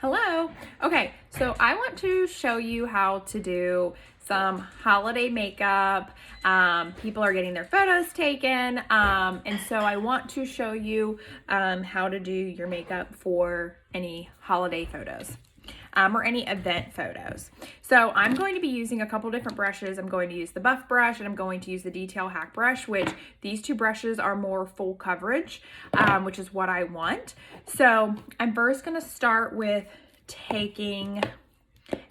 Hello. Okay, so I want to show you how to do some holiday makeup. People are getting their photos taken, and so I want to show you how to do your makeup for any holiday photos. Or any event photos. So I'm going to be using a couple different brushes. I'm going to use the buff brush and I'm going to use the detail hack brush, which these two brushes are more full coverage, which is what I want. So I'm first going to start with taking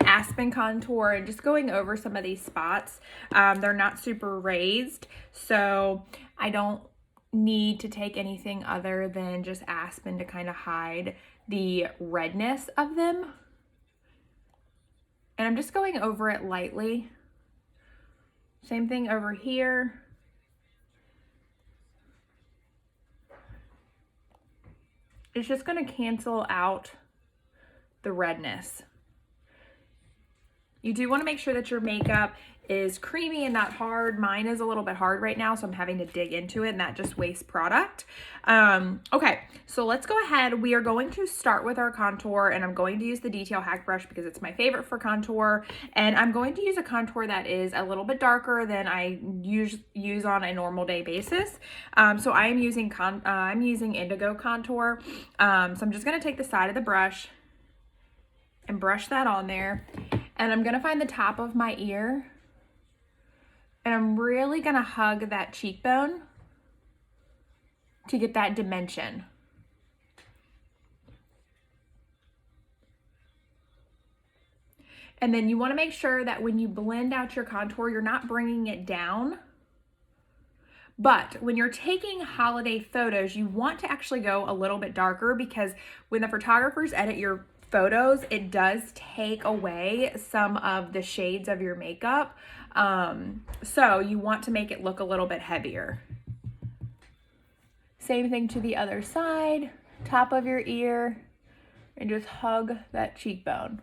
Aspen Contour and just going over some of these spots. They're not super raised, so I don't need to take anything other than just Aspen to kind of hide the redness of them. And I'm just going over it lightly. Same thing over here. It's just going to cancel out the redness. You do want to make sure that your makeup is creamy and not hard. Mine is a little bit hard right now, so I'm having to dig into it, and that just wastes product. Okay, so let's go ahead. We are going to start with our contour, and I'm going to use the detail hack brush because it's my favorite for contour. And I'm going to use a contour that is a little bit darker than I use on a normal day basis. So I'm using Indigo Contour. So I'm just going to take the side of the brush and brush that on there. And I'm gonna find the top of my ear and I'm really gonna hug that cheekbone to get that dimension. And then you wanna make sure that when you blend out your contour, you're not bringing it down. But when you're taking holiday photos, you want to actually go a little bit darker because when the photographers edit your photos, it does take away some of the shades of your makeup. So you want to make it look a little bit heavier. Same thing to the other side, top of your ear, and just hug that cheekbone.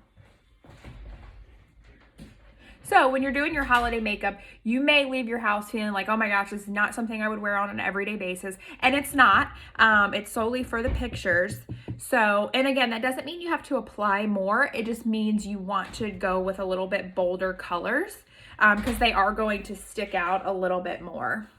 So when you're doing your holiday makeup, you may leave your house feeling like, oh my gosh, this is not something I would wear on an everyday basis. And it's not. It's solely for the pictures. So, and again, that doesn't mean you have to apply more. It just means you want to go with a little bit bolder colors because they are going to stick out a little bit more.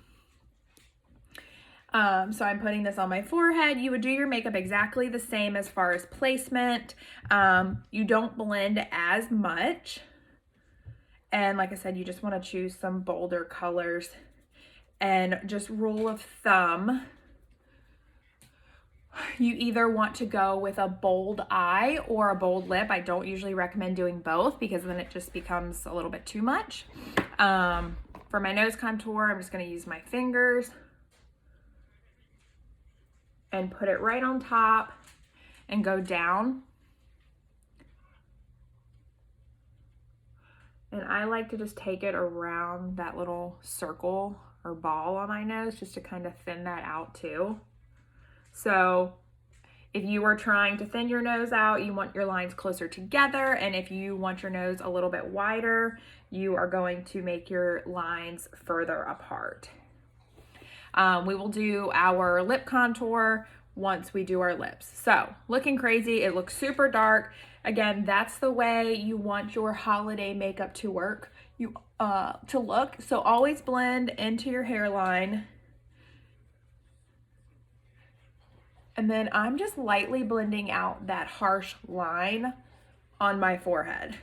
So I'm putting this on my forehead. You would do your makeup exactly the same as far as placement. You don't blend as much. And like I said, you just want to choose some bolder colors. And just rule of thumb, you either want to go with a bold eye or a bold lip. I don't usually recommend doing both because then it just becomes a little bit too much. For my nose contour, I'm just going to use my fingers and put it right on top and go down. And I like to just take it around that little circle or ball on my nose just to kind of thin that out too. So if you are trying to thin your nose out, you want your lines closer together. And if you want your nose a little bit wider, you are going to make your lines further apart. We will do our lip contour once we do our lips. So looking crazy, it looks super dark. Again, that's the way you want your holiday makeup to work, to look. So always blend into your hairline. And then I'm just lightly blending out that harsh line on my forehead.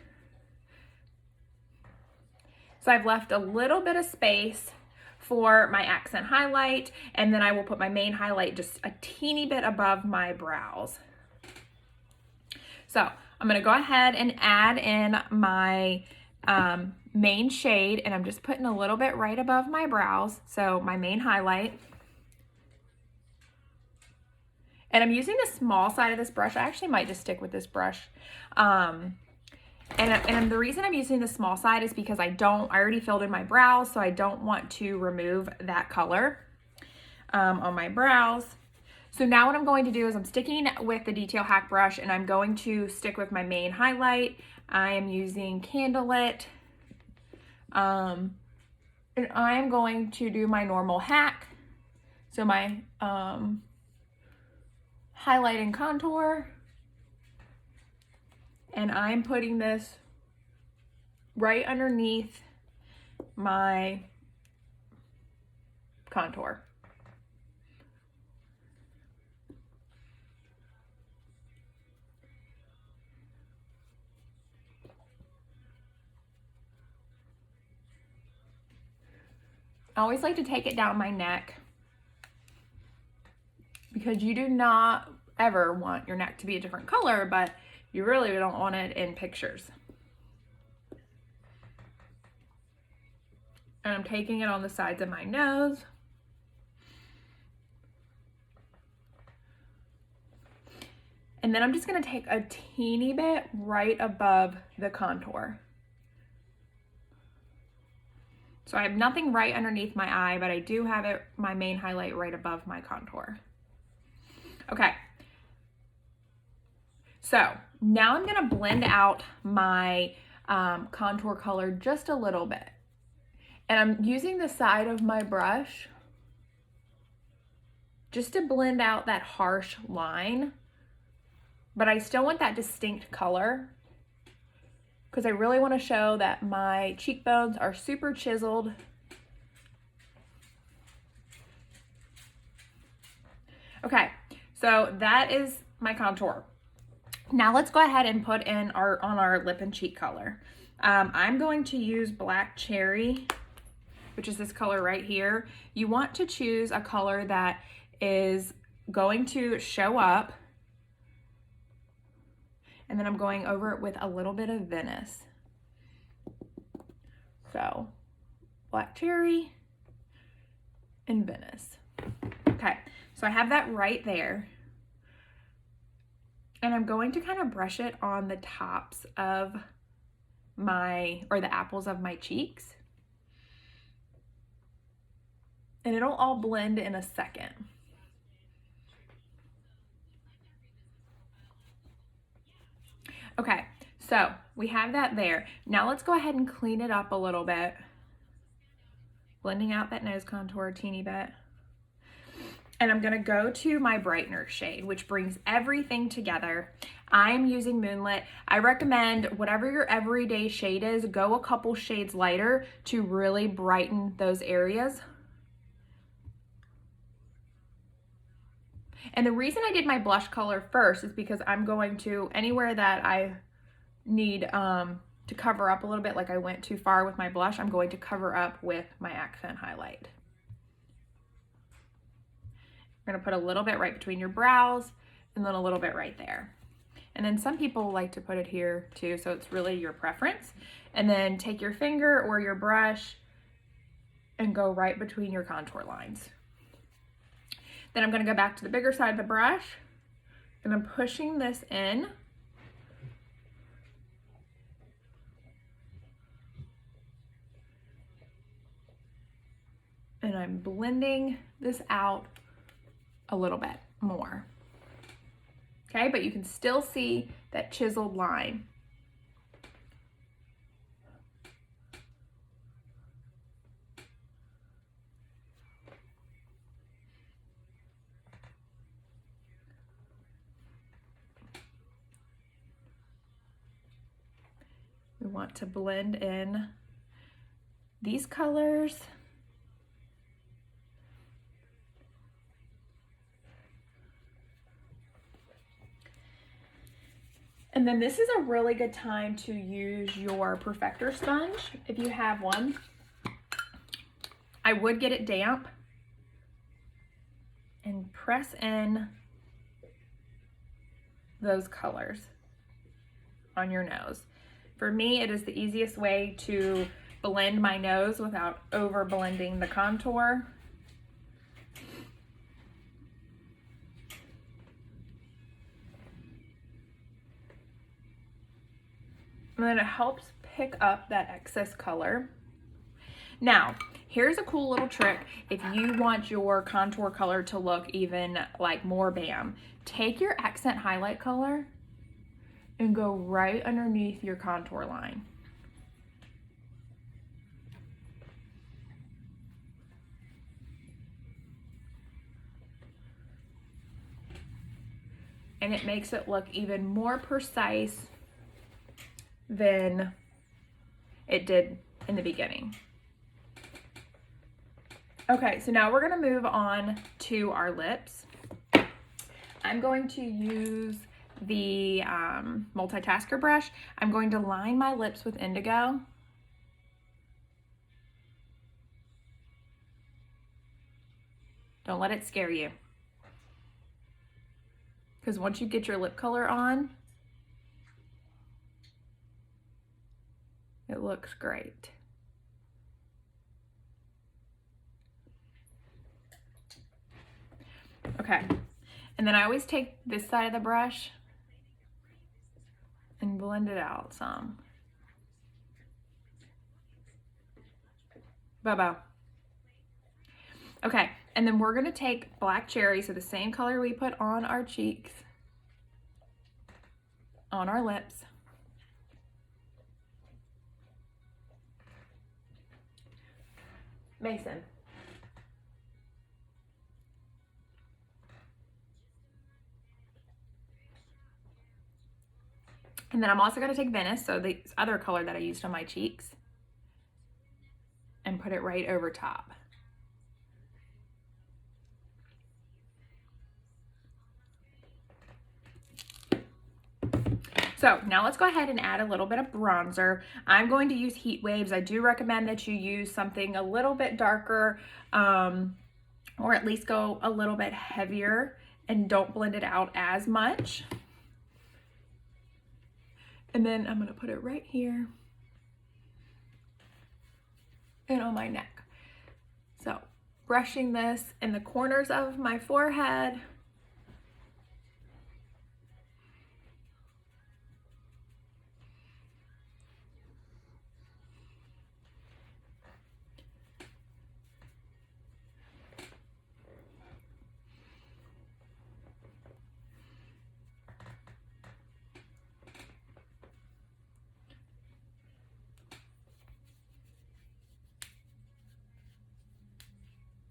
So I've left a little bit of space for my accent highlight, and then I will put my main highlight just a teeny bit above my brows. So I'm gonna go ahead and add in my main shade, and I'm just putting a little bit right above my brows, so my main highlight. And I'm using the small side of this brush. I actually might just stick with this brush. And the reason I'm using the small side is because I already filled in my brows, so I don't want to remove that color on my brows. So now what I'm going to do is I'm sticking with the detail hack brush and I'm going to stick with my main highlight. I am using Candlelit. And I am going to do my normal hack. So my highlight and contour. and I'm putting this right underneath my contour. I always like to take it down my neck because you do not ever want your neck to be a different color, but you really don't want it in pictures. And I'm taking it on the sides of my nose. And then I'm just gonna take a teeny bit right above the contour. So I have nothing right underneath my eye, but I do have it, my main highlight right above my contour. Okay. So now I'm gonna blend out my contour color just a little bit. And I'm using the side of my brush just to blend out that harsh line, but I still want that distinct color because I really want to show that my cheekbones are super chiseled. Okay, so that is my contour. Now let's go ahead and put in on our lip and cheek color. I'm going to use Black Cherry, which is this color right here. You want to choose a color that is going to show up, and then I'm going over it with a little bit of Venice. So Black Cherry and Venice. Okay, so I have that right there. And I'm going to kind of brush it on the tops of the apples of my cheeks. And it'll all blend in a second. Okay, so we have that there. Now let's go ahead and clean it up a little bit. Blending out that nose contour a teeny bit. And I'm gonna go to my brightener shade, which brings everything together. I'm using Moonlit. I recommend whatever your everyday shade is, go a couple shades lighter to really brighten those areas. And the reason I did my blush color first is because I'm going to, anywhere that I need to cover up a little bit, like I went too far with my blush, I'm going to cover up with my accent highlight. I'm gonna put a little bit right between your brows and then a little bit right there. And then some people like to put it here too, so it's really your preference. And then take your finger or your brush and go right between your contour lines. Then I'm gonna go back to the bigger side of the brush and I'm pushing this in. And I'm blending this out a little bit more. Okay, but you can still see that chiseled line. We want to blend in these colors. And then this is a really good time to use your perfector sponge if you have one. I would get it damp and press in those colors on your nose. For me, it is the easiest way to blend my nose without over blending the contour. And then it helps pick up that excess color. Now, here's a cool little trick if you want your contour color to look even like more bam. Take your accent highlight color and go right underneath your contour line. And it makes it look even more precise than it did in the beginning. Okay, so now we're gonna move on to our lips. I'm going to use the multitasker brush. I'm going to line my lips with indigo. Don't let it scare you. Because once you get your lip color on, it looks great. Okay, and then I always take this side of the brush and blend it out some. Bye-bye. Okay, and then we're gonna take black cherry, so the same color we put on our cheeks, on our lips. Mason. And then I'm also gonna take Venice, so the other color that I used on my cheeks, and put it right over top. So now let's go ahead and add a little bit of bronzer. I'm going to use Heat Waves. I do recommend that you use something a little bit darker, or at least go a little bit heavier and don't blend it out as much. And then I'm gonna put it right here and on my neck. So brushing this in the corners of my forehead.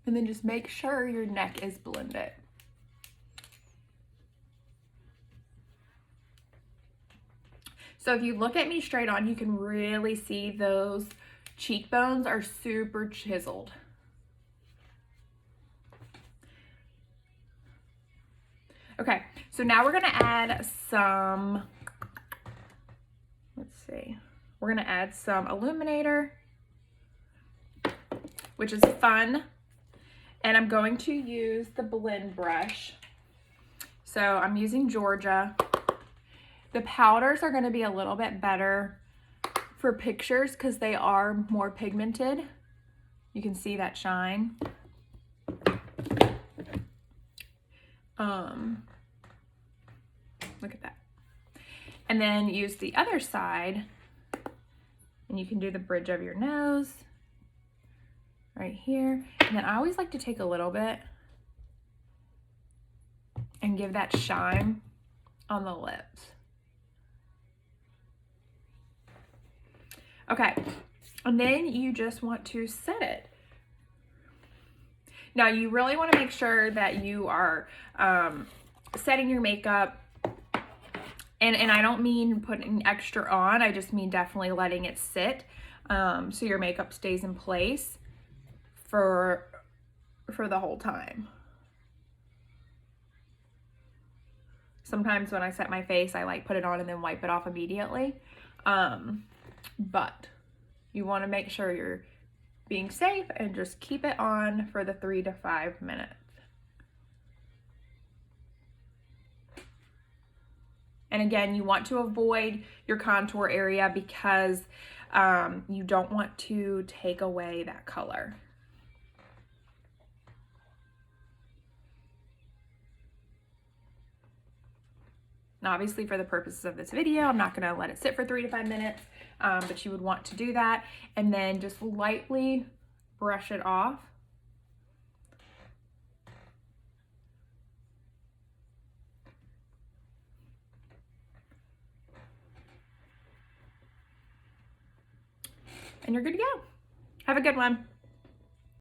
And then just make sure your neck is blended. So if you look at me straight on, you can really see those cheekbones are super chiseled. Okay, so now we're gonna add some, let's see, we're gonna add some Illuminator, which is fun. And I'm going to use the blend brush. So I'm using Georgia. The powders are gonna be a little bit better for pictures because they are more pigmented. You can see that shine. Look at that. And then use the other side, and you can do the bridge of your nose right here. And then I always like to take a little bit and give that shine on the lips. Okay, and then you just want to set it. Now you really want to make sure that you are setting your makeup, and I don't mean putting extra on, I just mean definitely letting it sit so your makeup stays in place for the whole time. Sometimes when I set my face, I like put it on and then wipe it off immediately. But you want to make sure you're being safe and just keep it on for the 3 to 5 minutes. And again, you want to avoid your contour area because you don't want to take away that color. Now, obviously for the purposes of this video, I'm not gonna let it sit for 3 to 5 minutes, but you would want to do that and then just lightly brush it off. And you're good to go. Have a good one.